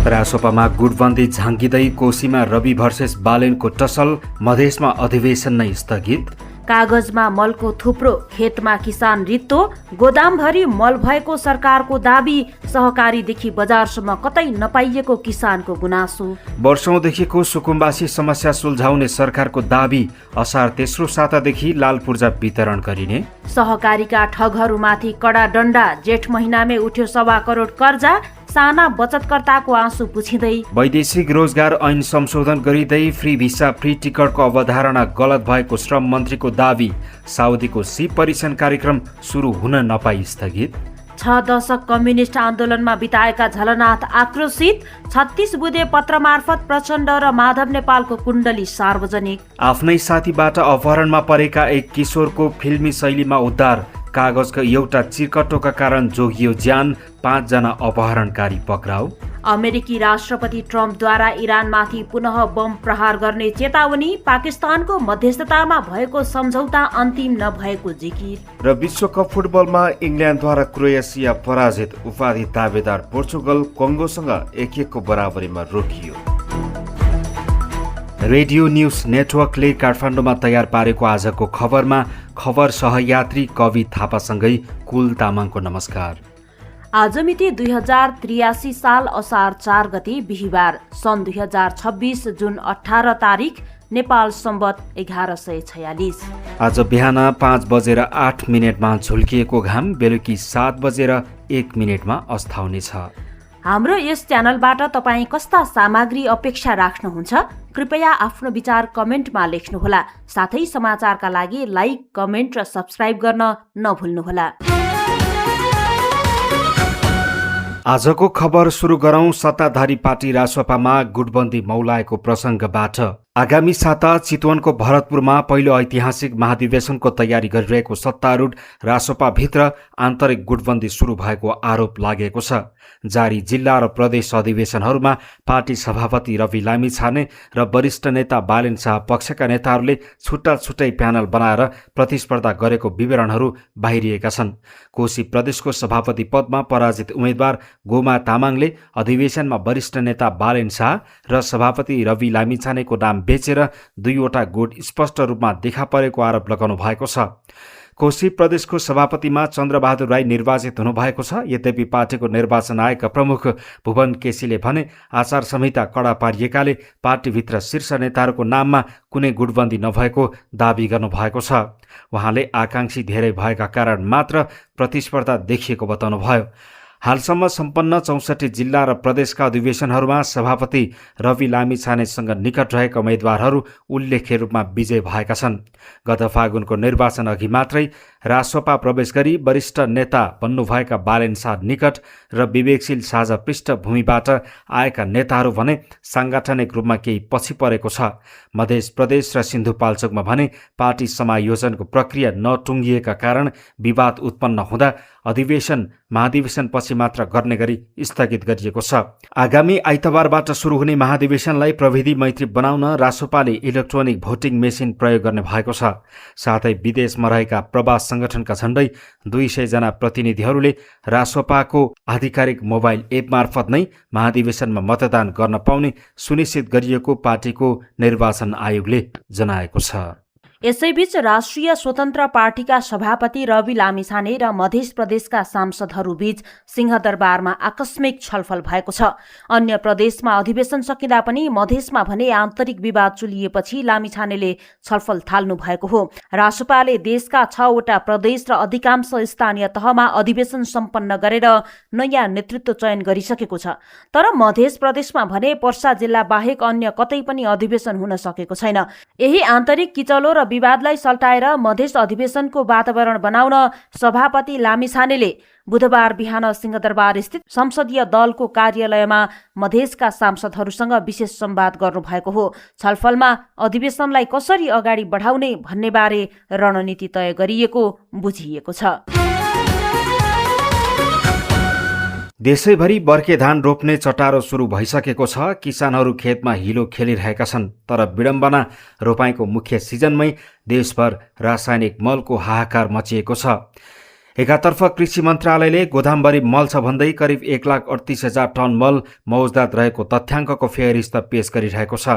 रासोपामा गुटबन्दी झाँकिँदै कोशीमा Rabi versus बालेनको tussle, मधेसमा अधिवेशन नै स्थगित। कागजमा मलको थुप्रो, खेतमा किसान रित्तो, गोदामभरि मल भएको सरकारको दाबी, सहकारीदेखि बजारसम्म कतै नपाइएको किसानको गुनासो। वर्षौंदेखिको सुकुम्बासी समस्या सुल्झाउने सरकारको दाबी, असार तेस्रो सातादेखि लाल पूर्जा वितरण गरिने। सहकारीका ठगहरूमाथि कडा डण्डा, जेठ महिनामै उठ्यो 1.25 करोड कर्जा, साना बचतकर्ताको आँसु पुछिँदै। वैदेशिक रोजगार ऐन संशोधन गरिँदै फ्री भिसा फ्री टिकटको अवधारणा गलत भएको श्रम मन्त्रीको दाबी, साउदीको सी परिसन कार्यक्रम सुरु हुन नपाई स्थगित। 6 दशक कम्युनिस्ट आन्दोलनमा बिताएका झलनाथ आक्रोशित, 36 बुँदे पत्र मार्फत प्रचण्ड र माधव नेपालको कुण्डली सार्वजनिक। आफ्नै साथीबाट अपहरणमा परेका एक किशोरको फिल्मी शैलीमा उद्धार, कागजको एउटा चिरकटोका कारण जोगियो ज्यान, 5 जना अपहरणकारी पक्राउ। अमेरिकी राष्ट्रपति ट्रम्पद्वारा इरानमाथि पुनः बम प्रहार गर्ने चेतावनी, पाकिस्तानको मध्यस्थतामा भएको सम्झौता अन्तिम नभएको जिकिर। र विश्वकप फुटबलमा इङ्ल्यान्डद्वारा क्रोएसिया पराजित, उपाधि दावेदार पोर्चुगल कङ्गोसँग 1-1 को बराबरीमा रोकियो। रेडियो न्युज नेटवर्कले काठमाडौँमा तयार पारेको आजको खबरमा खबर सहयात्री कवि थापासँगै कुल तामाङको नमस्कार। आज मिति 2083 साल असार 4 गते बिहिबार, सन् 2026 जुन 18 तारिक, नेपाल सम्वत 1146। आज बिहान 5:08 झुल्किएको घाम बेलुकी 7:01 अस्ताउनेछ। हाम्रो यस च्यानलबाट तपाईँ कस्ता सामग्री अपेक्षा राख्नुहुन्छ? कृपया आफ्नो विचार कमेन्टमा लेख्नुहोला। साथै समाचारका लागि लाइक, कमेन्ट र सब्स्क्राइब गर्न नभुल्नुहोला। आजको खबर सुरु गरौं सत्ताधारी पार्टी रासोपामा गुटबन्दी मौलाएको प्रसङ्गबाट। आगामी साता चितवनको भरतपुरमा पहिलो ऐतिहासिक महाधिवेशनको तयारी गरिरहेको सत्तारूढ रासोपाभित्र आन्तरिक गुटबन्दी सुरु भएको आरोप लागेको छ। जारी जिल्ला र प्रदेश अधिवेशनहरूमा पार्टी सभापति रवि लामिछाने र वरिष्ठ नेता बालेन शाह पक्षका नेताहरूले छुट्टा छुट्टै प्यानल बनाएर प्रतिस्पर्धा गरेको विवरणहरू बाहिरिएका छन्। कोशी प्रदेशको सभापति पदमा पराजित उम्मेद्वार गोमा तामाङले अधिवेशनमा वरिष्ठ नेता बालेन शाह र सभापति रवि लामिछानेको नाम बेचेर 2वटा गुट स्पष्ट रूपमा देखा परेको आरोप लगाउनु भएको छ। कोशी प्रदेशको सभापतिमा चन्द्रबहादुर राई निर्वाचित हुनुभएको छ। यद्यपि पार्टीको निर्वाचन आयोगका प्रमुख भुवन केसीले भने आचार संहिता कडा पारिएकाले पार्टीभित्र शीर्ष नेताहरूको नाममा कुनै गुटबन्दी नभएको दावी गर्नुभएको छ। उहाँले आकांक्षी धेरै भएका कारण मात्र प्रतिस्पर्धा देखिएको बताउनुभयो। हालसम्म सम्पन्न 64 जिल्ला र प्रदेशका अधिवेशनहरूमा सभापति रवि लामिछानेसँग निकट रहेका उम्मेद्वारहरू उल्लेख्य रूपमा विजय भएका छन्। गत फागुनको निर्वाचन अघि मात्रै रासोपा प्रवेश गरी वरिष्ठ नेता बन्नुभएका बालेन शाह निकट र विवेकशील साझा पृष्ठभूमिबाट आएका नेताहरू भने साङ्गठनिक रूपमा केही पछि परेको छ। मध्य प्रदेश र सिन्धुपाल्चोकमा भने पार्टी समायोजनको प्रक्रिया नटुङ्गिएका कारण विवाद उत्पन्न हुँदा महाधिवेशन पछि मात्र गर्ने गरी स्थगित गरिएको छ। आगामी आइतबारबाट सुरु हुने महाधिवेशनलाई प्रविधि मैत्री बनाउन रासोपाले इलेक्ट्रोनिक भोटिङ मेसिन प्रयोग गर्ने भएको छ। साथै विदेशमा रहेका प्रवास संगठनका झण्डै 200 जना प्रतिनिधिहरूले रासोपाको आधिकारिक मोबाइल एप मार्फत नै महाधिवेशनमा मतदान गर्न पाउने सुनिश्चित गरिएको पार्टीको निर्वाचन आयोगले जनाएको छ। यसैबीच राष्ट्रिय स्वतन्त्र पार्टीका सभापति रवि लामिछाने र मध्य प्रदेशका सांसदहरूबीच सिंहदरबारमा आकस्मिक छलफल भएको छ। अन्य प्रदेशमा अधिवेशन सकिँदा पनि मधेसमा भने आन्तरिक विवाद चुलिएपछि लामिछानेले छलफल थाल्नु भएको हो। रासोपाले देशका 6वटा प्रदेश र अधिकांश स्थानीय तहमा अधिवेशन सम्पन्न गरेर नयाँ नेतृत्व चयन गरिसकेको छ। तर मध्य प्रदेशमा भने पर्सा जिल्ला बाहेक अन्य कतै पनि अधिवेशन हुन सकेको छैन। यही आन्तरिक किचलो र विवादलाई सल्टाएर मधेस अधिवेशनको वातावरण बनाउन सभापति लामिछानेले बुधबार बिहान सिंहदरबार स्थित संसदीय दलको कार्यालयमा मधेसका सांसदहरूसँग विशेष संवाद गर्नुभएको हो। छलफलमा अधिवेशनलाई कसरी अगाडि बढाउने भन्ने बारे रणनीति तय गरिएको बुझिएको छ। देशैभरि बर्खे धान रोप्ने चटारो सुरु भइसकेको छ। किसानहरू खेतमा हिलो खेलिरहेका छन्। तर विडम्बना रोपाईको मुख्य सिजनमै देशभर रासायनिक मलको हाहाकार मचिएको छ। एकातर्फ कृषि मन्त्रालयले गोदामभरि मल छ भन्दै करिब 1,38,000 टन मल मौजदात रहेको तथ्याङ्कको फेरिस्त पेश गरिरहेको छ।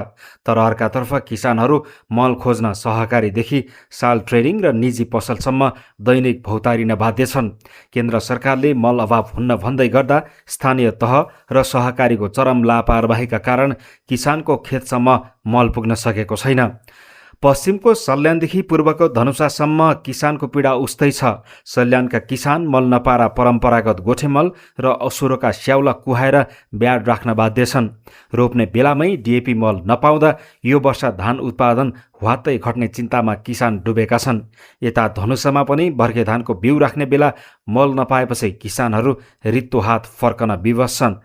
तर अर्कातर्फ किसानहरू मल खोज्न सहकारीदेखि साल ट्रेडिङ र निजी पसलसम्म दैनिक भौतारिन बाध्य छन्। केन्द्र सरकारले मल अभाव हुन्न भन्दै गर्दा स्थानीय तह र सहकारीको चरम लापरवाहीका कारण किसानको खेतसम्म मल पुग्न सकेको छैन। पश्चिमको सल्यानदेखि पूर्वको धनुषासम्म किसानको पीडा उस्तै छ। सल्यानका किसान मल नपारा परम्परागत गोठे मल र असुरोका स्याउला कुहाएर ब्याड राख्न बाध्य छन्। रोप्ने बेलामै डिएपी मल नपाउँदा यो वर्ष धान उत्पादन ह्वात्तै घट्ने चिन्तामा किसान डुबेका छन्। यता धनुषामा पनि बर्खे धानको बिउ राख्ने बेला मल नपाएपछि किसानहरू रित्तो हात फर्कन विवश छन्।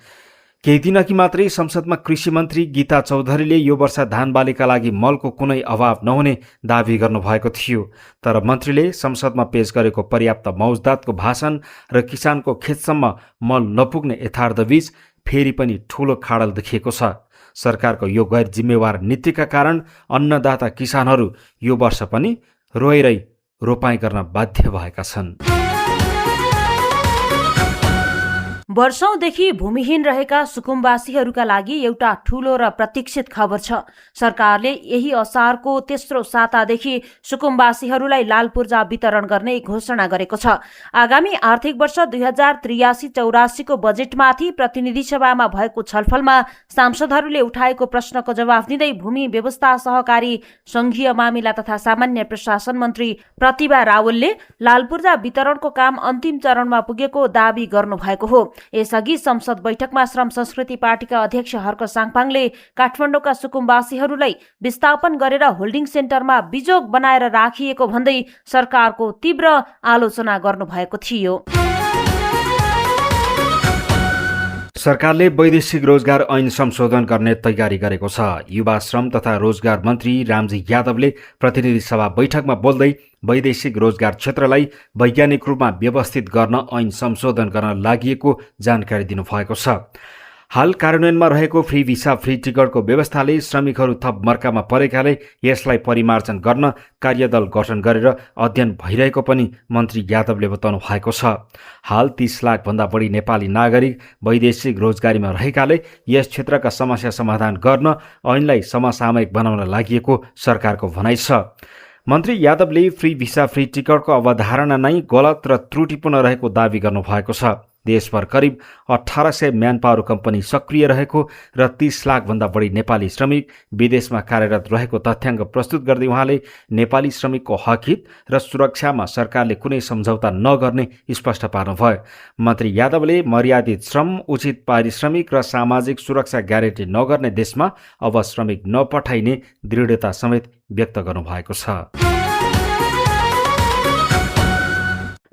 केही दिनअघि मात्रै संसदमा कृषि मन्त्री गीता चौधरीले यो वर्ष धान बालीका लागि मलको कुनै अभाव नहुने दावी गर्नुभएको थियो। तर मन्त्रीले संसदमा पेश गरेको पर्याप्त मौजदातको भाषण र किसानको खेतसम्म मल नपुग्ने यथार्थबीच फेरि पनि ठूलो खाडल देखिएको छ। सरकारको यो गैर जिम्मेवार नीतिका कारण अन्नदाता किसानहरू यो वर्ष पनि रोएरै रोपाइँ गर्न बाध्य भएका छन्। वर्षौंदेखि भूमिहीन रहेका सुकुम्बासीहरूका लागि एउटा ठूलो र प्रतीक्षित खबर छ। सरकारले यही असारको तेस्रो सातादेखि सुकुम्बासीहरूलाई लाल पूर्जा वितरण गर्ने घोषणा गरेको छ। आगामी आर्थिक वर्ष 2083-84 को बजेटमाथि प्रतिनिधि सभामा भएको छलफलमा सांसदहरूले उठाएको प्रश्नको जवाफ दिँदै भूमि व्यवस्था सहकारी संघीय मामिला तथा सामान्य प्रशासन मन्त्री प्रतिभा रावलले लाल पूर्जा वितरणको काम अन्तिम चरणमा पुगेको दावी गर्नुभएको हो। यसअघि संसद बैठकमा श्रम संस्कृति पार्टीका अध्यक्ष हर्क साङपाङले काठमाडौँका सुकुम्बासीहरूलाई विस्थापन गरेर होल्डिङ सेन्टरमा बिजोग बनाएर राखिएको भन्दै सरकारको तीव्र आलोचना गर्नुभएको थियो। सरकारले वैदेशिक रोजगार ऐन संशोधन गर्ने तयारी गरेको छ। युवा श्रम तथा रोजगार मन्त्री रामजी यादवले प्रतिनिधि सभा बैठकमा बोल्दै वैदेशिक रोजगार क्षेत्रलाई वैज्ञानिक रूपमा व्यवस्थित गर्न ऐन संशोधन गर्न लागि जानकारी दिनुभएको छ। हाल कार्यान्वयनमा रहेको फ्री भिसा फ्री टिकटको व्यवस्थाले श्रमिकहरू थप मर्कामा परेकाले यसलाई परिमार्जन गर्न कार्यदल गठन गरेर अध्ययन भइरहेको पनि मन्त्री यादवले बताउनु भएको छ। हाल 30 लाख भन्दा बढी नेपाली नागरिक वैदेशिक रोजगारीमा रहेकाले यस क्षेत्रका समस्या समाधान गर्न ऐनलाई समसामयिक बनाउन लागि सरकारको भनाइ छ। मन्त्री यादवले फ्री भिसा फ्री टिकटको अवधारणा नै गलत र त्रुटिपूर्ण रहेको दावी गर्नुभएको छ। देशभर करिब 1800 म्यानपावर कम्पनी सक्रिय रहेको र 30 लाख भन्दा बढी नेपाली श्रमिक विदेशमा कार्यरत रहेको तथ्याङ्क प्रस्तुत गर्दै उहाँले नेपाली श्रमिकको हकहित र सुरक्षामा सरकारले कुनै सम्झौता नगर्ने स्पष्ट पार्नुभयो। मन्त्री यादवले मर्यादित श्रम, उचित पारिश्रमिक र सामाजिक सुरक्षा ग्यारेन्टी नगर्ने देशमा अब श्रमिक नपठाइने दृढता समेत व्यक्त गर्नुभएको छ।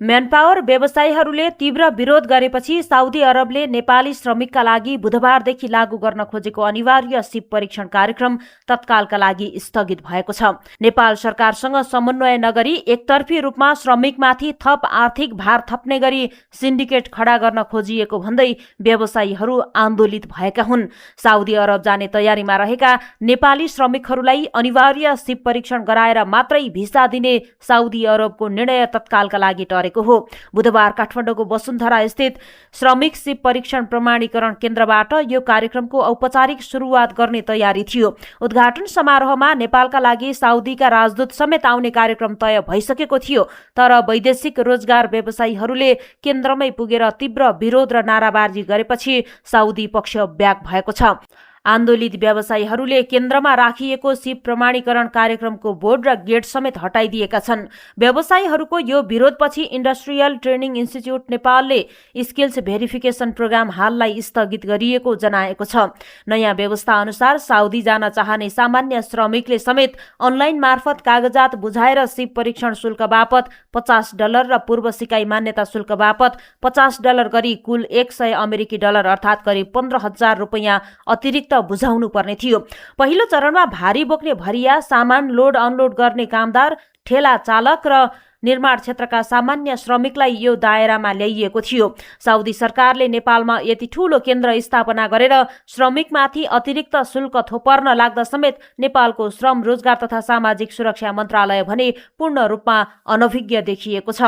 म्यानपावर व्यवसायीहरूले तीव्र विरोध गरेपछि साउदी अरबले नेपाली श्रमिकका लागि बुधबारदेखि लागू गर्न खोजेको अनिवार्य सिप परीक्षण कार्यक्रम तत्कालका लागि स्थगित भएको छ। नेपाल सरकारसँग समन्वय नगरी एकतर्फी रूपमा श्रमिकमाथि थप आर्थिक भार थप्ने गरी सिन्डिकेट खडा गर्न खोजिएको भन्दै व्यवसायीहरू आन्दोलित भएका हुन्। साउदी अरब जाने तयारीमा रहेका नेपाली श्रमिकहरूलाई अनिवार्य सिप परीक्षण गराएर मात्रै भिसा दिने साउदी अरबको निर्णय तत्कालका लागि टरेको हो। बुधबार काठमाडौँको वसुन्धरा स्थित श्रमिक सिप परीक्षण प्रमाणीकरण केन्द्रबाट यो कार्यक्रमको औपचारिक सुरुवात गर्ने तयारी थियो। उद्घाटन समारोहमा नेपालका लागि साउदीका राजदूत समेत आउने कार्यक्रम तय भइसकेको थियो। तर वैदेशिक रोजगार व्यवसायीहरूले केन्द्रमै पुगेर तीव्र विरोध र नाराबाजी गरेपछि साउदी पक्ष ब्याक भएको छ। आन्दोलित व्यवसायीहरूले केन्द्रमा राखिएको सिप प्रमाणीकरण कार्यक्रमको बोर्ड र गेट समेत हटाइदिएका छन्। व्यवसायीहरूको यो विरोधपछि इन्डस्ट्रियल ट्रेनिङ इन्स्टिच्युट नेपालले स्किल्स भेरिफिकेसन प्रोग्राम हाललाई स्थगित गरिएको जनाएको छ। नयाँ व्यवस्था अनुसार साउदी जान चाहने सामान्य श्रमिकले समेत अनलाइन मार्फत कागजात बुझाएर सिप परीक्षण शुल्क बापत $50 र पूर्व सिकाइ मान्यता शुल्क बापत $50 गरी कुल $100 अर्थात् करिब 15,000 रुपैयाँ अतिरिक्त बुझाउनु पर्ने थियो। पहिलो चरणमा भारी बोक्ने भरिया, सामान लोड अनलोड गर्ने कामदार, ठेला चालक र निर्माण क्षेत्रका सामान्य श्रमिकलाई यो दायरामा ल्याइएको थियो। साउदी सरकारले नेपालमा यति ठूलो केन्द्र स्थापना गरेर श्रमिकमाथि अतिरिक्त शुल्क थोपर्न लाग्दा समेत नेपालको श्रम रोजगार तथा सामाजिक सुरक्षा मन्त्रालय भने पूर्ण रूपमा अनभिज्ञ देखिएको छ।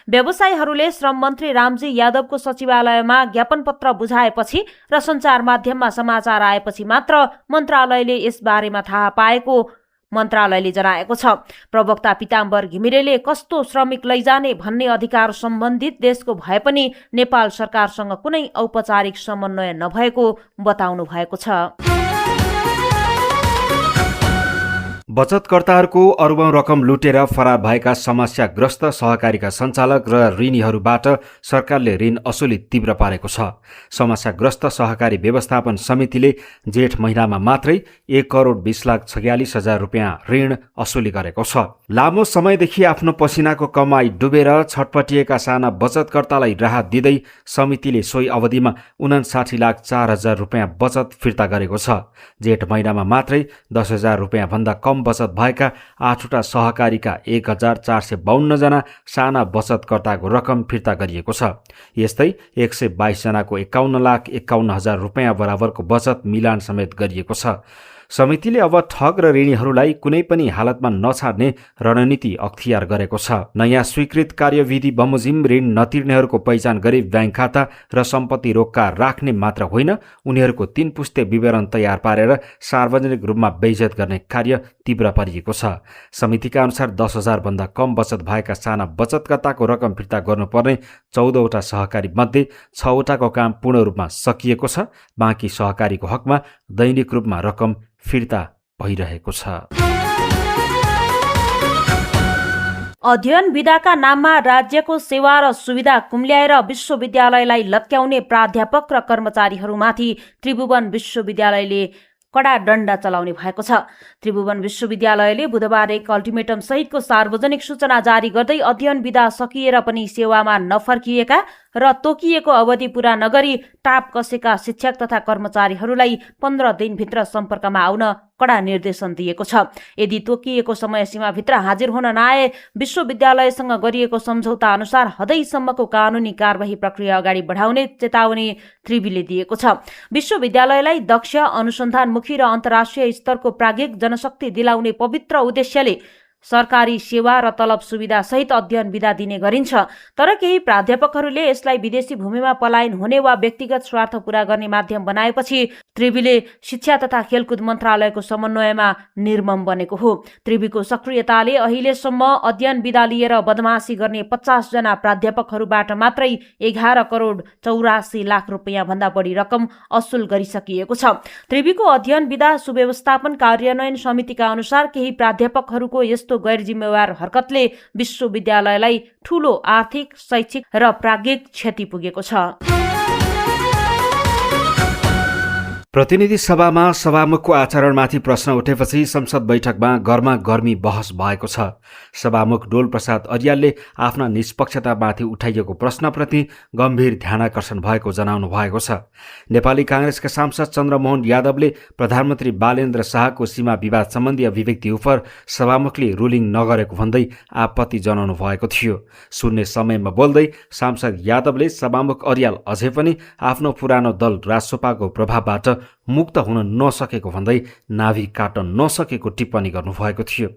व्यवसायीहरूले श्रम मन्त्री रामजी यादवको सचिवालयमा ज्ञापन पत्र बुझाएपछि र सञ्चार माध्यममा समाचार आएपछि मात्र मन्त्रालयले यस बारेमा थाहा पाएको मन्त्रालयले जनाएको छ। प्रवक्ता पिताम्बर घिमिरेले कस्तो श्रमिक लैजाने भन्ने अधिकार सम्बन्धित देशको भए पनि नेपाल सरकारसँग कुनै औपचारिक समन्वय नभएको बताउनु भएको छ। बचतकर्ताहरूको अरबौं रकम लुटेर फरार भएका समस्याग्रस्त सहकारीका सञ्चालक र ऋणीहरूबाट सरकारले ऋण असुली तीव्र पारेको छ। समस्याग्रस्त सहकारी व्यवस्थापन समितिले जेठ महिनामा मात्रै 1,20,46,000 रुपियाँ ऋण असुली गरेको छ। लामो समयदेखि आफ्नो पसिनाको कमाई डुबेर छटपटिएका साना बचतकर्तालाई राहत दिँदै समितिले सोही अवधिमा 59,04,000 रुपियाँ बचत फिर्ता गरेको छ। जेठ महिनामा मात्रै 10,000 रुपियाँ भन्दा कम बचत भएका 8वटा सहकारीका 1,452 जना साना बचतकर्ताको रकम फिर्ता गरिएको छ। यस्तै 122 जनाको 51,51,000 रुपियाँ बराबरको बचत मिलान समेत गरिएको छ। समितिले अब ठग र ऋणीहरूलाई कुनै पनि हालतमा नछाड्ने रणनीति अख्तियार गरेको छ। नयाँ स्वीकृत कार्यविधि बमोजिम ऋण नतिर्नेहरूको पहिचान गरी ब्याङ्क खाता र सम्पत्ति रोक्का राख्ने मात्र होइन, उनीहरूको 3 पुस्ते विवरण तयार पारेर सार्वजनिक रूपमा बेइज्जत गर्ने कार्य तीव्र पारिएको छ। समितिका अनुसार 10,000 भन्दा कम बचत भएका साना बचतकर्ताको रकम फिर्ता गर्नुपर्ने 14वटा सहकारी मध्ये 6वटाको काम पूर्ण रूपमा सकिएको छ। बाँकी सहकारीको हकमा दैनिक रूपमा रकम फिर्ता भइरहेको छ। अध्ययन विधाका नाममा राज्यको सेवा र सुविधा कुम्ल्याएर विश्वविद्यालयलाई लत्याउने प्राध्यापक र कर्मचारीहरूमाथि त्रिभुवन विश्वविद्यालयले कडा डण्डा चलाउने भएको छ। त्रिभुवन विश्वविद्यालयले बुधबार एक अल्टिमेटम सहितको सार्वजनिक सूचना जारी गर्दै अध्ययन विधा सकिएर पनि सेवामा नफर्किएका र तोकिएको अवधि पूरा नगरी टाप कसेका शिक्षक तथा कर्मचारीहरूलाई 15 दिनभित्र सम्पर्कमा आउन कडा निर्देशन दिएको छ। यदि तोकिएको समय सीमाभित्र हाजिर हुन नआए विश्वविद्यालयसँग गरिएको सम्झौता अनुसार हदैसम्मको कानुनी कारबाही प्रक्रिया अगाडि बढाउने चेतावनी त्रिवीले दिएको छ। विश्वविद्यालयलाई दक्ष अनुसन्धानमुखी र अन्तर्राष्ट्रिय स्तरको प्राज्ञिक जनशक्ति दिलाउने पवित्र उद्देश्यले सरकारी सेवा र तलब सुविधा सहित अध्ययन विधा दिने गरिन्छ। तर केही प्राध्यापकहरूले यसलाई विदेशी भूमिमा पलायन हुने वा व्यक्तिगत स्वार्थ पूरा गर्ने माध्यम बनाएपछि त्रिवीले शिक्षा तथा खेलकुद मन्त्रालयको समन्वयमा निर्मम बनेको हो। त्रिवीको सक्रियताले अहिलेसम्म अध्ययन विधा लिएर बदमासी गर्ने 50 जना प्राध्यापकहरूबाट मात्रै 11 करोड 84 लाख रुपियाँ भन्दा बढी रकम असुल गरिसकिएको छ। त्रिवीको अध्ययन विधा सुव्यवस्थापन कार्यान्वयन समितिका अनुसार केही प्राध्यापकहरूको यस्तो गैर जिम्मेवार हरकतले विश्वविद्यालयलाई ठूलो आर्थिक, शैक्षिक र प्राज्ञिक क्षति पुगेको छ। प्रतिनिधि सभामा सभामुखको आचरणमाथि प्रश्न उठेपछि संसद बैठकमा गर्मा गर्मी बहस भएको छ। सभामुख डोल प्रसाद अर्यालले आफ्ना निष्पक्षतामाथि उठाइएको प्रश्नप्रति गम्भीर ध्यानाकर्षण भएको जनाउनु भएको छ। नेपाली कांग्रेसका सांसद चन्द्रमोहन यादवले प्रधानमन्त्री बालेन्द्र शाहको सीमा विवाद सम्बन्धी अभिव्यक्ति उप सभामुखले रुलिङ नगरेको भन्दै आपत्ति जनाउनु भएको थियो। शून्य समयमा बोल्दै सांसद यादवले सभामुख अर्याल अझै पनि आफ्नो पुरानो दल रासोपाको प्रभावबाट मुक्त हुन नसकेको भन्दै नाभि काट्न नसकेको टिप्पणी गर्नुभएको थियो।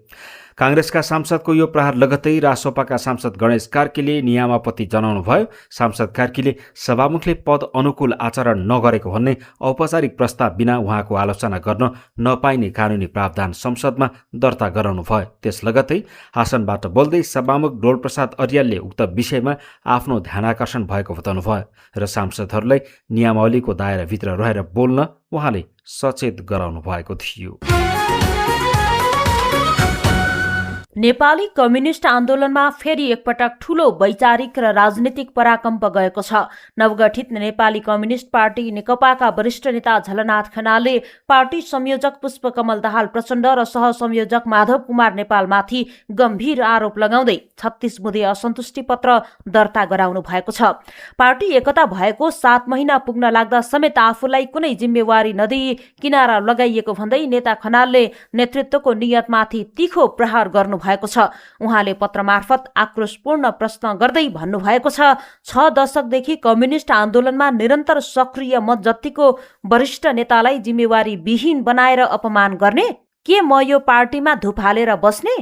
कांग्रेसका सांसदको यो प्रहार लगत्तै रासोपाका सांसद गणेश कार्कीले नियामापत्ति जनाउनु भयो। सांसद कार्कीले सभामुखले पद अनुकूल आचरण नगरेको भन्ने औपचारिक प्रस्ताव बिना उहाँको आलोचना गर्न नपाइने कानुनी प्रावधान संसदमा दर्ता गराउनु भयो। त्यस लगत्तै आसनबाट बोल्दै सभामुख डोलप्रसाद अर्यालले उक्त विषयमा आफ्नो ध्यानाकर्षण भएको बताउनु भयो र सांसदहरूलाई नियमावलीको दायराभित्र रहेर बोल्न उहाँले सचेत गराउनु भएको थियो। नेपाली कम्युनिस्ट आन्दोलनमा फेरि एकपटक ठूलो वैचारिक र राजनीतिक पराकम्प गएको छ। नवगठित नेपाली कम्युनिस्ट पार्टी नेकपाका वरिष्ठ नेता झलनाथ खनालले पार्टी संयोजक पुष्पकमल दाहाल प्रचण्ड र सहसंयोजक माधव कुमार नेपालमाथि गम्भीर आरोप लगाउँदै 36 बुँदे असन्तुष्टि पत्र दर्ता गराउनु भएको छ। पार्टी एकता भएको 7 महिना पुग्न लाग्दा समेत आफूलाई कुनै जिम्मेवारी नदिई किनारा लगाइएको भन्दै नेता खनालले नेतृत्वको नियतमाथि तीखो प्रहार गर्नु भएको छ। उहाँले पत्र मार्फत आक्रोशपूर्ण प्रश्न गर्दै भन्नुभएको छ, 6 दशकदेखि कम्युनिस्ट आन्दोलनमा निरन्तर सक्रिय म जतिको वरिष्ठ नेतालाई जिम्मेवारी विहीन बनाएर अपमान गर्ने? के म यो पार्टीमा धुप हालेर बस्ने?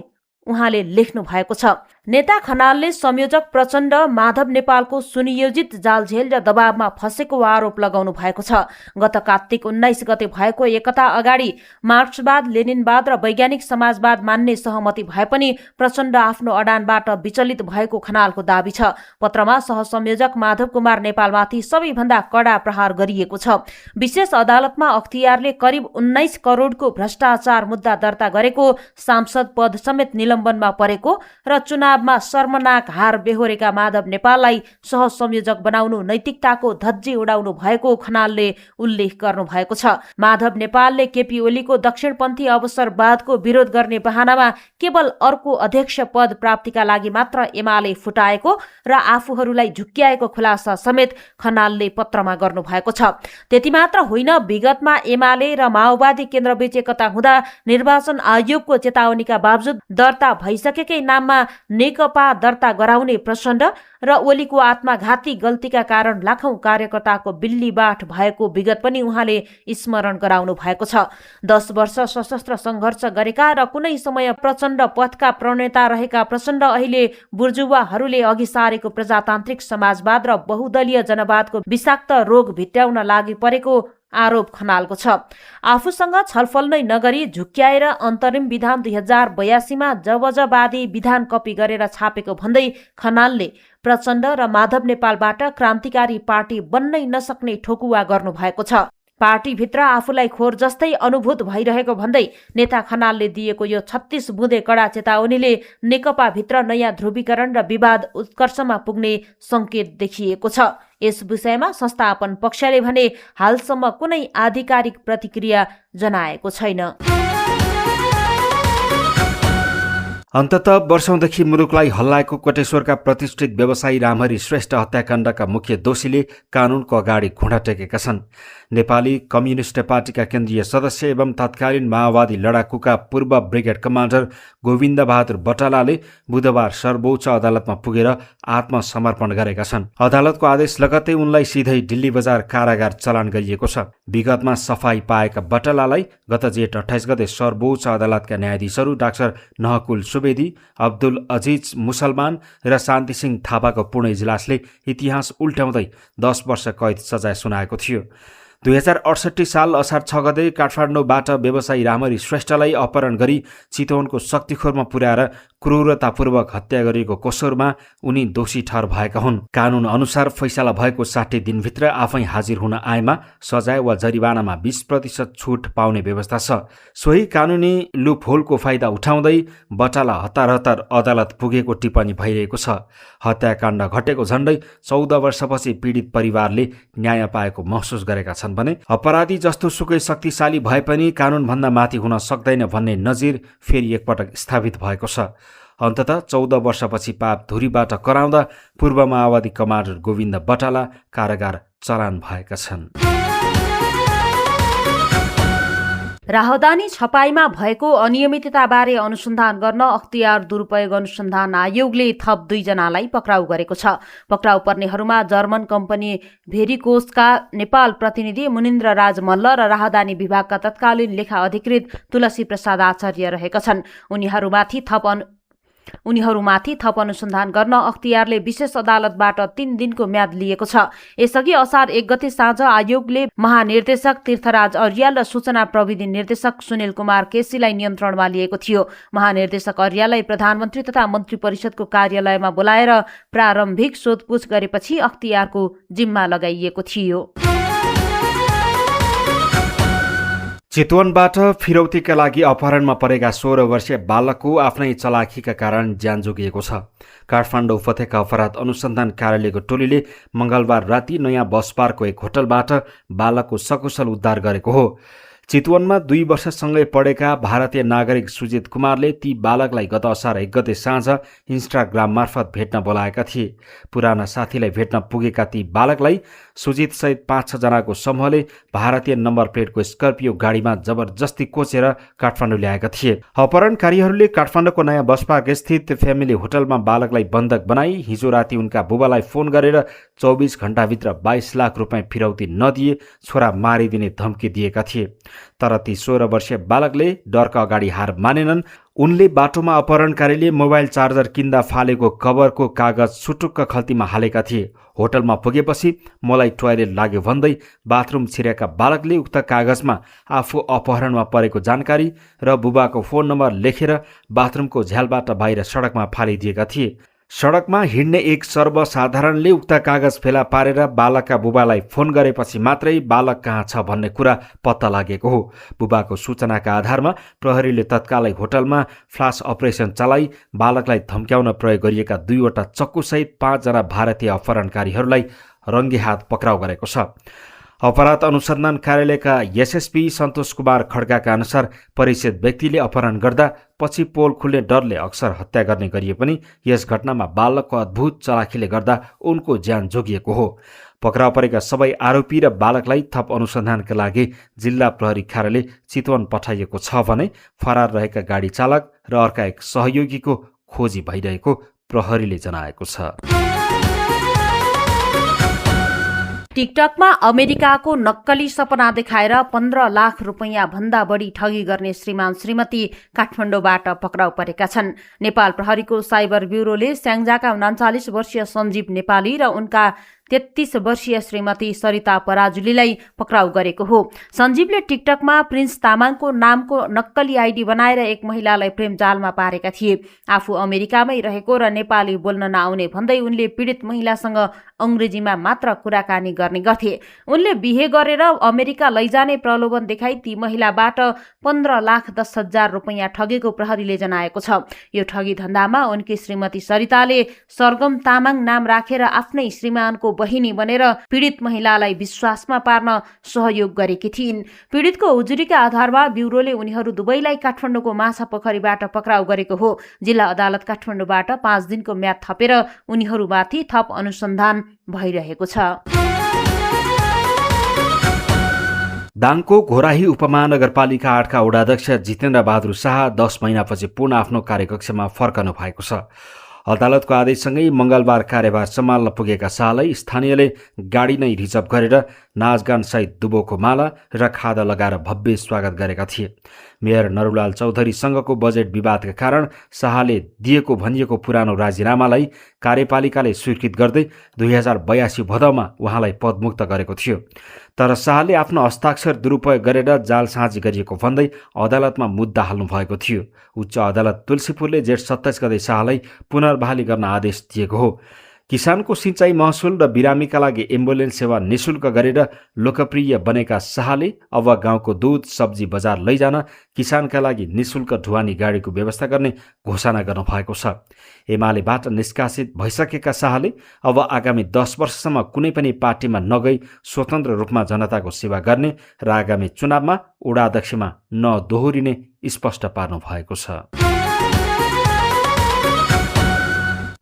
उहाँले लेख्नु भएको छ। नेता खनालले संयोजक प्रचण्ड माधव नेपालको सुनियोजित जालझेल र दबावमा फसेको आरोप लगाउनु भएको छ। गत कार्तिक 19 गते भएको एकता अगाडि मार्क्सवाद, लेनिनवाद र वैज्ञानिक समाजवाद मान्ने सहमति भए पनि प्रचण्ड आफ्नो अडानबाट विचलित भएको खनालको दाबी छ। पत्रमा सहसंयोजक माधव कुमार नेपालमाथि सबैभन्दा कडा प्रहार गरिएको छ। विशेष अदालतमा अख्तियारले करिब 19 करोडको भ्रष्टाचार मुद्दा दर्ता गरेको, सांसद पद समेत निलम्बनमा परेको र चुनावमा शर्मनाक हार बेहोरेका माधव नेपाललाई सहसंयोजक बनाउनु नैतिकताको धज्जी उडाउनु भएको खनालले उल्लेख गर्नु भएको छ। माधव नेपालले केपी ओलीको दक्षिणपन्थी अवसरवादको विरोध गर्ने बहानामा केवल अर्को अध्यक्ष पद प्राप्तिका लागि मात्र एमाले फुटाएको र आफूहरूलाई झुक्क्याएको खुलासा समेत खनालले पत्रमा गर्नु भएको छ। त्यति मात्र होइन, विगतमा एमाले र माओवादी केन्द्रबीच एकता हुँदा निर्वाचन आयोगको चेतावनीका बावजुद दर्ता भइसकेकै नाममा नेकपा दर्ता गराउने प्रचण्ड र ओलीको आत्मघाती गल्तीका कारण लाखौं कार्यकर्ताको बिल्लीबाट भएको विगत पनि उहाँले स्मरण गराउनु भएको छ। 10 वर्ष सशस्त्र सङ्घर्ष गरेका र कुनै समय प्रचण्ड पथका प्रणेता रहेका प्रचण्ड अहिले बुर्जुवाहरूले अघि सारेको प्रजातान्त्रिक समाजवाद र बहुदलीय जनवादको विषाक्त रोग भित्र्याउन लागि परेको आरोप खनालको छ। आफूसँग छलफल नै नगरी झुक्क्याएर अन्तरिम विधान 2082 मा जबजवादी विधान कपी गरेर छापेको भन्दै खनालले प्रचण्ड र माधव नेपालबाट क्रान्तिकारी पार्टी बन्नै नसक्ने ठोकुवा गर्नु भएको छ। पार्टीभित्र आफूलाई खोर जस्तै अनुभूत भइरहेको भन्दै नेता खनालले दिएको यो 36 बुँदे कडा चेतावनीले नेकपाभित्र नयाँ ध्रुवीकरण र विवाद उत्कर्षमा पुग्ने संकेत देखिएको छ। यस विषयमा संस्थापन पक्षले भने हालसम्म कुनै आधिकारिक प्रतिक्रिया जनाएको छैन। अन्ततः वर्षौंदेखि मुलुकलाई हल्लाएको कोटेश्वरका प्रतिष्ठित व्यवसायी रामहरि श्रेष्ठ हत्याकाण्डका मुख्य दोषीले कानूनको अगाडि घुँडा टेकेका छन्। नेपाली कम्युनिस्ट पार्टीका केन्द्रीय सदस्य एवं तत्कालीन माओवादी लडाकुका पूर्व ब्रिगेड कमान्डर गोविन्द बहादुर बटालाले बुधबार सर्वोच्च अदालतमा पुगेर आत्मसमर्पण गरेका छन्। अदालतको आदेश लगत्तै उनलाई सिधै दिल्ली बजार कारागार चलान गरिएको छ। विगतमा सफाई पाएका बटालालाई गत जेठ 28 गते सर्वोच्च अदालतका न्यायाधीशहरू डाक्टर नहकुल सुवेदी, अब्दुल अजिज मुसलमान र शान्तिसिंह थापाको पूर्ण इजलासले इतिहास उल्ट्याउँदै 10 वर्ष कैद सजाय सुनाएको थियो। 2068 साल असार 6 गते काठमाडौँबाट व्यवसायी रामहरि श्रेष्ठलाई अपहरण गरी चितवनको शक्तिखोरमा पुर्याएर क्रूरतापूर्वक हत्या गरिएको कोसरमा उनी दोषी ठहर भएका हुन्। कानून अनुसार फैसला भएको 60 दिनभित्र आफै हाजिर हुन आएमा सजाय वा जरिवानामा 20% छुट पाउने व्यवस्था छ। सोही कानूनी लुपहोलको फाइदा उठाउँदै बटाला हतार हतार अदालत पुगेको टिप्पणी भइरहेको छ। हत्याकाण्ड घटेको झण्डै 14 वर्षपछि पीडित परिवारले न्याय पाएको महसुस गरेका छन् भने अपराधी जस्तो सुकै शक्तिशाली भए पनि कानूनभन्दा माथि हुन सक्दैन भन्ने नजिर फेरि एकपटक स्थापित भएको छ। अन्ततः 14 वर्षपछि पाप धुरीबाट कराउँदा पूर्व माओवादी कमान्डर गोविन्द बटाला कारागार चलान भएका छन्। राहदानी छपाईमा भएको अनियमितताबारे अनुसन्धान गर्न अख्तियार दुरुपयोग अनुसन्धान आयोगले थप 2 जनालाई पक्राउ गरेको छ। पक्राउ पर्नेहरूमा जर्मन कम्पनी भेरिकोसका नेपाल प्रतिनिधि मुनिन्द्र राज मल्ल र राहदानी विभागका तत्कालीन लेखा अधिकृत तुलसी प्रसाद आचार्य रहेका छन्। उनीहरूमाथि थप अनुसन्धान गर्न अख्तियारले विशेष अदालतबाट 3 दिनको म्याद लिएको छ। यसअघि असार 1 गते साँझ आयोगले महानिर्देशक तीर्थराज अर्याल र सूचना प्रविधि निर्देशक सुनिल कुमार केसीलाई नियन्त्रणमा लिएको थियो। महानिर्देशक अर्याललाई प्रधानमन्त्री तथा मन्त्री परिषदको कार्यालयमा बोलाएर प्रारम्भिक सोधपुछ गरेपछि अख्तियारको जिम्मा लगाइएको थियो। चितवनबाट फिरौतीका लागि अपहरणमा परेका 16 वर्षीय बालकको आफ्नै चलाखीका कारण ज्यान जोगिएको छ। काठमाडौँ उपत्यका अपराध अनुसन्धान कार्यालयको टोलीले मंगलबार राति नयाँ बस पार्कको एक होटलबाट बालकको सकुशल उद्धार गरेको हो। चितवनमा 2 वर्षसँगै पढेका भारतीय नागरिक सुजित कुमारले ती बालकलाई गत असार 1 गते साँझ इन्स्टाग्राम मार्फत भेट्न बोलाएका थिए। पुराना साथीलाई भेट्न पुगेका ती बालकलाई सुजितसहित 5-6 जनाको समूहले भारतीय नम्बर प्लेटको स्कर्पियो गाडीमा जबरजस्ती कोचेर काठमाडौँ ल्याएका थिए। अपहरणकारीहरूले काठमाडौँको नयाँ बस पार्क स्थित फ्यामिली होटलमा बालकलाई बन्धक बनाई हिजो राति उनका बुबालाई फोन गरेर 24 घण्टाभित्र 22 लाख रुपियाँ फिरौती नदिए छोरा मारिदिने धम्की दिएका थिए। तर ती 16 वर्षीय बालकले डरका अगाडि हार मानेनन्। उनले बाटोमा अपहरणकारीले मोबाइल चार्जर किन्दा फालेको कभरको कागज छुटुक्क खल्तीमा हालेका थिए। होटलमा पुगेपछि मलाई टोयलेट लाग्यो भन्दै बाथरुम छिरेका बालकले उक्त कागजमा आफू अपहरणमा परेको जानकारी र बुबाको फोन नम्बर लेखेर बाथरुमको झ्यालबाट बाहिर सडकमा फालिदिएका थिए। सडकमा हिँड्ने एक सर्वसाधारणले उक्त कागज फेला पारेर बालकका बुबालाई फोन गरेपछि मात्रै बालक कहाँ छ भन्ने कुरा पत्ता लागेको हो। बुबाको सूचनाका आधारमा प्रहरीले तत्कालै होटलमा फ्लास अपरेसन चलाई बालकलाई धम्क्याउन प्रयोग गरिएका 2वटा चक्कुसहित 5 जना भारतीय अपहरणकारीहरूलाई रङ्गे हात पक्राउ गरेको छ। अपराध अनुसन्धान कार्यालयका एसएसपी सन्तोष कुमार खड्काका अनुसार परिचित व्यक्तिले अपहरण गर्दा पछि पोल खुल्ने डरले अक्सर हत्या गर्ने गरिए पनि यस घटनामा बालकको अद्भुत चलाखीले गर्दा उनको ज्यान जोगिएको हो। पक्राउ परेका सबै आरोपी र बालकलाई थप अनुसन्धानका लागि जिल्ला प्रहरी कार्यालय चितवन पठाइएको छ भने फरार रहेका गाडी चालक र अर्का एक सहयोगीको खोजी भइरहेको प्रहरीले जनाएको छ। टिकटकमा अमेरिकाको नक्कली सपना देखाएर 15 लाख रुपैयाँ भन्दा बढी ठगी गर्ने श्रीमान श्रीमती काठमाडौँबाट पक्राउ परेका छन्। नेपाल प्रहरीको साइबर ब्युरोले स्याङ्जाका 39 वर्षीय सञ्जीव नेपाली र उनका 33 वर्षीय श्रीमती सरिता पराजुलीलाई पक्राउ गरेको हो। सञ्जीवले टिकटकमा प्रिन्स तामाङको नामको नक्कली आइडी बनाएर एक महिलालाई प्रेमजालमा पारेका थिए। आफू अमेरिकामै रहेको र नेपाली बोल्न नआउने भन्दै उनले पीडित महिलासँग अंग्रेजीमा मात्र कुराकानी गर्ने गर्थे। उनले बिहे गरेर अमेरिका लैजाने प्रलोभन देखाई ती महिलाबाट 15,10,000 रुपैयाँ ठगेको प्रहरीले जनाएको छ। यो ठगी धन्दामा उनकी श्रीमती सरिताले सरगम तामाङ नाम राखेर आफ्नै श्रीमानको बहिनी बनेर पीडित महिलालाई विश्वासमा पार्न सहयोग गरेकी थिइन्। पीडितको उजुरीका आधारमा ब्युरोले उनीहरू दुवैलाई काठमाडौँको माछापोखरीबाट पक्राउ गरेको हो। जिल्ला अदालत काठमाडौँबाट 5 दिनको म्याद थपेर उनीहरूमाथि थप अनुसन्धान भइरहेको छ। दाङको घोराही उपमहानगरपालिका 8 का वडाध्यक्ष जितेन्द्र बहादुर शाह 10 महिनापछि पुनः आफ्नो कार्यकक्षमा फर्कनु भएको छ। अदालतको आदेशसँगै मंगलबार कार्यभार सम्हाल्न पुगेका शाहलाई स्थानीयले गाडी नै रिजर्भ गरेर नाचगान सहित दुबोको माला र खादा लगाएर भव्य स्वागत गरेका थिए। मेयर नरुलाल चौधरीसँगको बजेट विवादका कारण शाहले दिएको भनिएको पुरानो राजीनामालाई कार्यपालिकाले स्वीकृत गर्दै 2082 भदौमा उहाँलाई पदमुक्त गरेको थियो। तर शाहले आफ्नो हस्ताक्षर दुरुपयोग गरेर जालसाजी गरिएको भन्दै अदालतमा मुद्दा हाल्नु भएको थियो। उच्च अदालत तुलसीपुरले जेठ 27 गते शाहलाई पुनर्बहाली गर्न आदेश दिएको हो। किसानको सिंचाई महसुल र बिरामीका लागि एम्बुलेन्स सेवा निशुल्क गरेर लोकप्रिय बनेका शाहले अब गाउँको दूध सब्जी बजार लैजान किसानका लागि निशुल्क ढुवानी गाडीको व्यवस्था गर्ने घोषणा गर्नुभएको छ। एमालेबाट निष्कासित भइसकेका शाहले अब आगामी 10 वर्षसम्म कुनै पनि पार्टीमा नगई स्वतन्त्र रूपमा जनताको सेवा गर्ने र आगामी चुनावमा वडाध्यक्षमा नदोहोरिने स्पष्ट पार्नु भएको छ।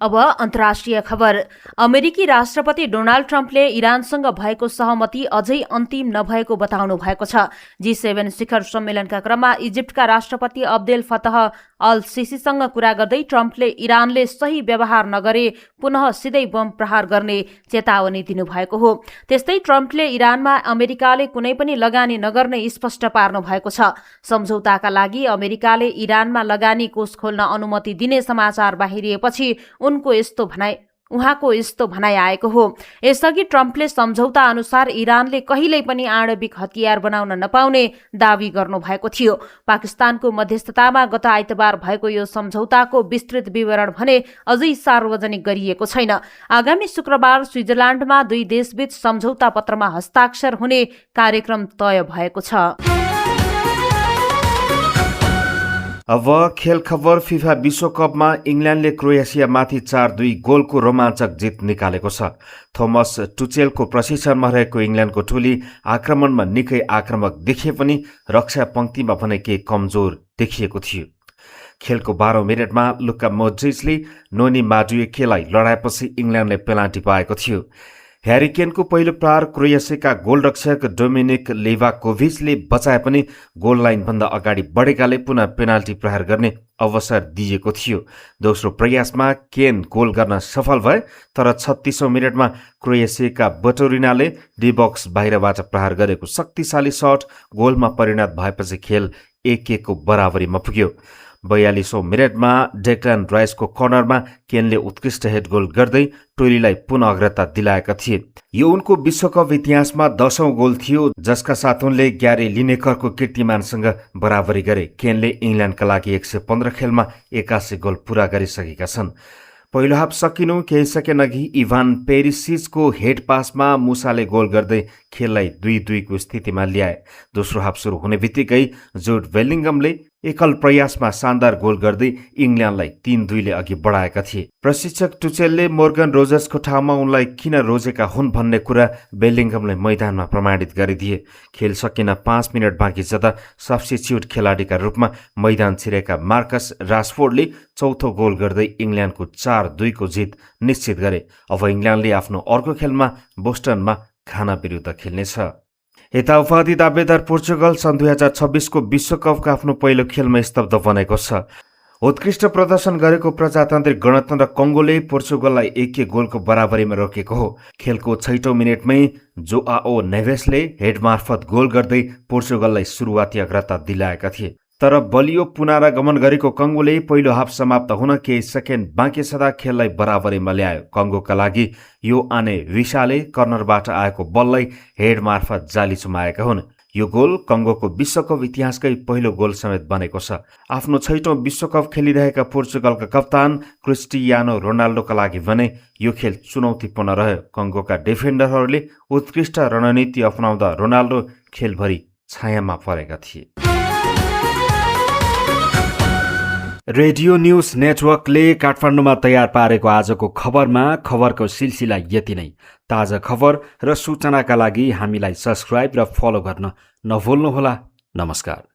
अब अन्तर्राष्ट्रिय खबर। अमेरिकी राष्ट्रपति डोनाल्ड ट्रम्पले इरानसँग भएको सहमति अझै अन्तिम नभएको बताउनु भएको छ। G7 शिखर सम्मेलनका क्रममा इजिप्टका राष्ट्रपति अब्देल फतह अल सिसीसँग कुरा गर्दै ट्रम्पले इरानले सही व्यवहार नगरे पुनः सिधै बम प्रहार गर्ने चेतावनी दिनुभएको हो। त्यस्तै ट्रम्पले इरानमा अमेरिकाले कुनै पनि लगानी नगर्ने स्पष्ट पार्नु भएको छ। सम्झौताका लागि अमेरिकाले इरानमा लगानी कोष खोल्न अनुमति दिने समाचार बाहिरिएपछि उहाँको यस्तो भनाइ आएको हो। यसअघि ट्रम्पले सम्झौता अनुसार इरानले कहिल्यै पनि आणविक हतियार बनाउन नपाउने दावी गर्नु भएको थियो। पाकिस्तानको मध्यस्थतामा गत आइतबार भएको यो सम्झौताको विस्तृत विवरण भने अझै सार्वजनिक गरिएको छैन। आगामी शुक्रबार स्विजरल्याण्डमा दुई देशबीच सम्झौता पत्रमा हस्ताक्षर हुने कार्यक्रम तय भएको छ। अब खेल खबर। फिफा विश्वकपमा इङ्ल्यान्डले क्रोएसियामाथि 4-2 गोलको रोमाञ्चक जित निकालेको छ। थोमस टुचेलको प्रशिक्षणमा रहेको इङ्ल्यान्डको टोली आक्रमणमा निकै आक्रामक देखिए पनि रक्षा पंक्तिमा भने केही कमजोर देखिएको थियो। खेलको 12औं मिनेटमा लुका मोड्रिचले नोनी माडुएकेलाई लडाएपछि इङ्ल्यान्डले पेनाल्टी पाएको थियो। ह्यारी केनको पहिलो प्रहार क्रोएसियाका गोलरक्षक डोमिनिक लेभाकोभिचले बचाए पनि गोल लाइनभन्दा अगाडि बढेकाले पुनः पेनाल्टी प्रहार गर्ने अवसर दिएको थियो। दोस्रो प्रयासमा केन गोल गर्न सफल भए, तर 36औं मिनेटमा क्रोएसियाका बटोरिनाले डी-बक्स बाहिरबाट प्रहार गरेको शक्तिशाली शट गोलमा परिणत भएपछि खेल 1-1 को बराबरीमा पुग्यो। 42औं मिनेटमा डेक्लान राइसको कर्नरमा केनले उत्कृष्ट हेड गोल गर्दै टोलीलाई पुनः अग्रता दिलाएका थिए। यो उनको विश्वकप इतिहासमा 10औं गोल थियो, जसका साथ उनले ग्यारी लिनेकरको कीर्तिमानसँग बराबरी गरे। केनले इङ्ल्यान्डका लागि 115 खेलमा 81 गोल पूरा गरिसकेका छन्। पहिलो हाफ सकिनु केही सेकेन्ड अघि इभान पेरिसिचको हेड पासमा मुसाले गोल गर्दै खेललाई 2-2 को स्थितिमा ल्याए। दोस्रो हाफ सुरु हुने बित्तिकै जुड बेलिङ्गमले एकल प्रयासमा शानदार गोल गर्दै इङ्ल्यान्डलाई 3-2 ले अघि बढाएका थिए। प्रशिक्षक टुचेलले मोर्गन रोजर्सको ठाउँमा उनलाई किन रोजेका हुन् भन्ने कुरा बेलिङ्गमले मैदानमा प्रमाणित गरिदिए। खेल सकिन 5 मिनट बाँकी छँदा सब्स्टिट्युट खेलाडीका रूपमा मैदान छिरेका मार्कस रासफोर्डले चौथो गोल गर्दै इङ्ल्यान्डको 4-2 को जित निश्चित गरे। अब इङ्ल्यान्डले आफ्नो अर्को खेलमा बोस्टनमा घाना विरुद्ध खेल्नेछ। यता उपाधि दावेदार पोर्चुगल सन् 2026 को विश्वकपका आफ्नो पहिलो खेलमा स्तब्ध बनेको छ। उत्कृष्ट प्रदर्शन गरेको प्रजातान्त्रिक गणतन्त्र कङ्गोले पोर्चुगललाई 1-1 गोलको बराबरीमा रोकेको हो। खेलको 6औं मिनेटमै जोआओ नेभेसले हेड मार्फत गोल गर्दै पोर्चुगललाई सुरुवाती अग्रता दिलाएका थिए। तर बलियो पुनरागमन गरेको कङ्गोले पहिलो हाफ समाप्त हुन केही सेकेन्ड बाँकी छँदा खेललाई बराबरीमा ल्यायो। कङ्गोका लागि यो आने विशाले कर्नरबाट आएको बललाई हेड मार्फत जाली चुमाएका हुन्। यो गोल कङ्गोको विश्वकप इतिहासकै पहिलो गोल समेत बनेको छ। आफ्नो 6औं विश्वकप खेलिरहेका पोर्चुगलका कप्तान क्रिस्टियानो रोनाल्डोका लागि भने यो खेल चुनौतीपूर्ण रह्यो। कङ्गोका डिफेन्डरहरूले उत्कृष्ट रणनीति अपनाउँदा रोनाल्डो खेलभरि छायामा परेका थिए। रेडियो न्युज नेटवर्कले काठमाडौँमा तयार पारेको आजको खबरमा खबरको सिलसिला यति नै। ताजा खबर र सूचनाका लागि हामीलाई सब्स्क्राइब र फलो गर्न नभुल्नुहोला। नमस्कार।